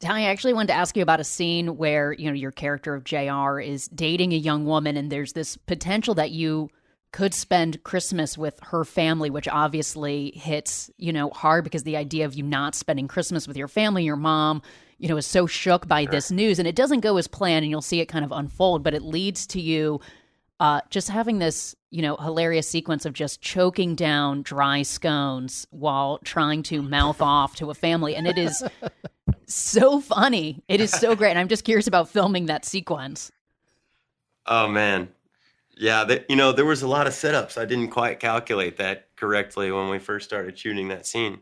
I actually wanted to ask you about a scene where, your character of JR is dating a young woman, and there's this potential that you could spend Christmas with her family, which obviously hits, hard, because the idea of you not spending Christmas with your family, your mom, is so shook by this news, and it doesn't go as planned, and you'll see it kind of unfold, but it leads to you just having this, hilarious sequence of just choking down dry scones while trying to mouth off to a family. And it is so funny. It is so great. And I'm just curious about filming that sequence. Oh, man. Yeah, there was a lot of setups. I didn't quite calculate that correctly when we first started shooting that scene.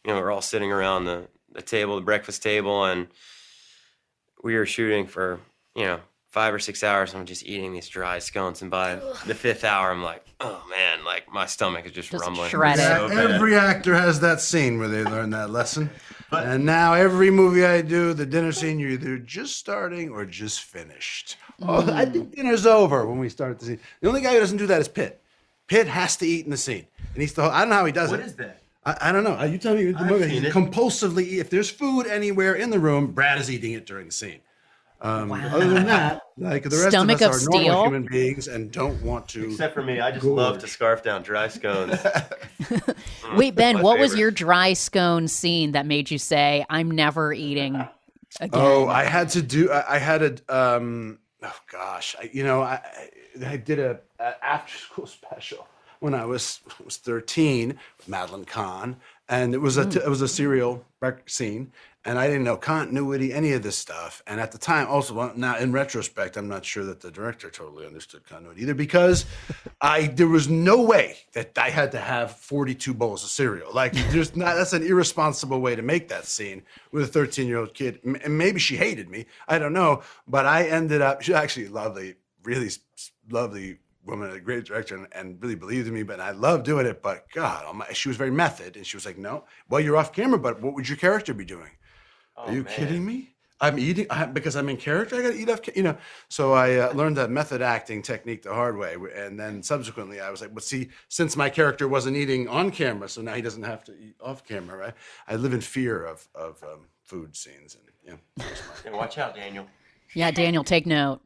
We're all sitting around the table, the breakfast table, and we were shooting for, 5 or 6 hours. And I'm just eating these dry scones. And by the 5th hour, I'm like, oh, man, like my stomach is just rumbling. Shredded. So Every actor has that scene where they learn that lesson. And now every movie I do, the dinner scene, you're either just starting or just finished. Oh, I think dinner's over when we start the scene. The only guy who doesn't do that is Pitt. Pitt has to eat in the scene. And I don't know how he does it. What is that? I don't know. You tell me. He compulsively, if there's food anywhere in the room, Brad is eating it during the scene. Other than that, like the rest Stomach of of us are steel. normal human beings and don't want to. Except for me, I just love to scarf down dry scones. Wait, Ben, My what was favorite. your dry scone scene that made you say, I'm never eating again? Oh, I had to do. I had a. Oh gosh, I did a after school special when I was 13 with Madeline Kahn, and it was a serial scene, and I didn't know continuity, any of this stuff. And at the time, also, well, now in retrospect, I'm not sure that the director totally understood continuity either, because there was no way that I had to have 42 bowls of cereal. Like, that's an irresponsible way to make that scene with a 13-year-old kid. And maybe she hated me, I don't know, but I ended up, she's actually lovely, really lovely woman, a great director, and really believed in me, but I love doing it. But God, she was very method, and she was like, no, well, you're off camera, but what would your character be doing? Are you kidding me? I'm eating because I'm in character. I got to eat off, So I learned that method acting technique the hard way, and then subsequently I was like, "But see, since my character wasn't eating on camera, so now he doesn't have to eat off camera, right?" I live in fear of food scenes, and Watch out, Daniel. Yeah, Daniel, take note.